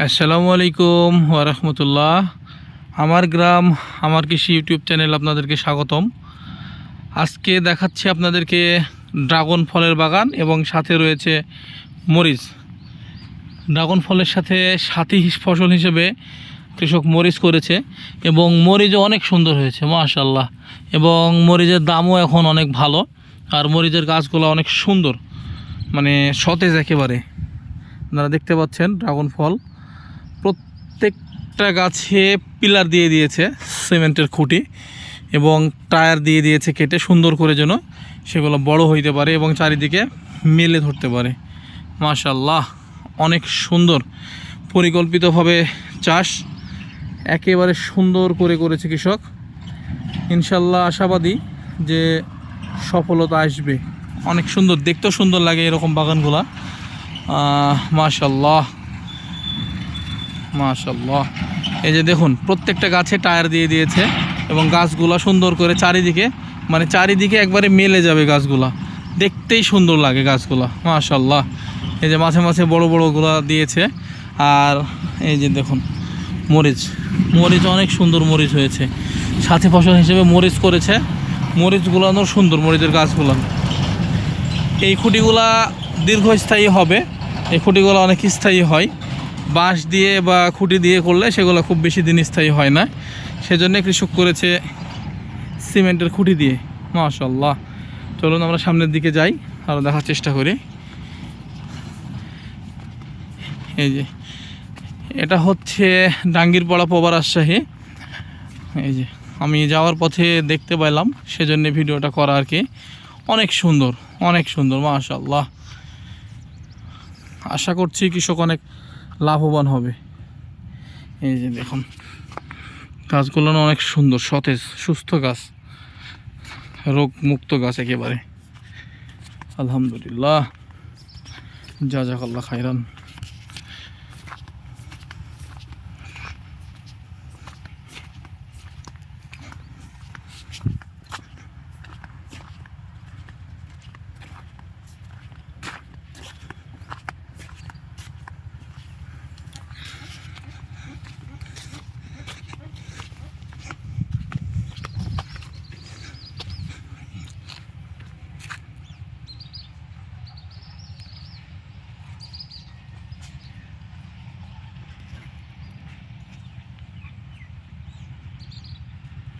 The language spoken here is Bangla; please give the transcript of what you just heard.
আসসালামু আলাইকুম ওয়া রাহমাতুল্লাহ। আমার গ্রাম আমার কৃষি ইউটিউব চ্যানেল আপনাদেরকে স্বাগতম। আজকে দেখাচ্ছি আপনাদেরকে ড্রাগন ফলের বাগান এবং সাথে রয়েছে মরিচ। ড্রাগন ফলের সাথে সাথী ফসল হিসেবে কৃষক মরিচ করেছে এবং মরিচও অনেক সুন্দর হয়েছে মাশাআল্লাহ। এবং মরিচের দামও এখন অনেক ভালো, আর মরিচের গাছগুলো অনেক সুন্দর, মানে সতেজ একেবারে। আপনারা দেখতে পাচ্ছেন ড্রাগন ফল প্রত্যেকটা গাছে পিলার দিয়ে দিয়েছে সিমেন্টের খুঁটি, এবং টায়ার দিয়ে দিয়েছে কেটে সুন্দর করে, যেন সেগুলো বড় হইতে পারে এবং চারিদিকে মেলে ধরতে পারে। মাশাআল্লাহ, অনেক সুন্দর পরিকল্পিতভাবে চাষ একেবারে সুন্দর করে করেছে কৃষক। ইনশাল্লাহ আশাবাদী যে সফলতা আসবে। অনেক সুন্দর, দেখতেও সুন্দর লাগে এরকম বাগানগুলা। মাশাআল্লাহ মাশাআল্লাহ। এই যে দেখুন, প্রত্যেকটা গাছে টায়ার দিয়ে দিয়েছে এবং গাছগুলা সুন্দর করে চারিদিকে একবারে মেলে যাবে গাছগুলা, দেখতেই সুন্দর লাগে গাছগুলা মাশাআল্লাহ। এই যে মাঝে মাঝে বড় বড়গুলা দিয়েছে। আর এই যে দেখুন মরিচ অনেক সুন্দর মরিচ হয়েছে। সাথী ফসল হিসেবে মরিচ করেছে। মরিচগুলো সুন্দর, মরিচের গাছগুলো। এই খুঁটিগুলা দীর্ঘস্থায়ী হবে, এই খুঁটিগুলো অনেক স্থায়ী হয়। বাঁশ দিয়ে বা খুঁটি দিয়ে করলে সেগুলো খুব বেশি দিন স্থায়ী হয় না, সেজন্য কৃষক করেছে সিমেন্টের খুঁটি দিয়ে। মাশাআল্লাহ। চলুন আমরা সামনের দিকে যাই, আরও দেখার চেষ্টা করি। এই যে এটা হচ্ছে ডাঙ্গিরপাড়া পোবা রাজশাহী। এই যে আমি যাওয়ার পথে দেখতে পাইলাম, সেজন্য ভিডিওটা করা আর কি। অনেক সুন্দর, অনেক সুন্দর মাশাআল্লাহ। আশা করছি কৃষক অনেক লাভবান হবে। এই যে দেখুন গাছগুলো অনেক সুন্দর, সতেজ, সুস্থ গাছ, রোগমুক্ত গাছ একেবারে। আলহামদুলিল্লাহ, জাযাকাল্লাহ খাইরান।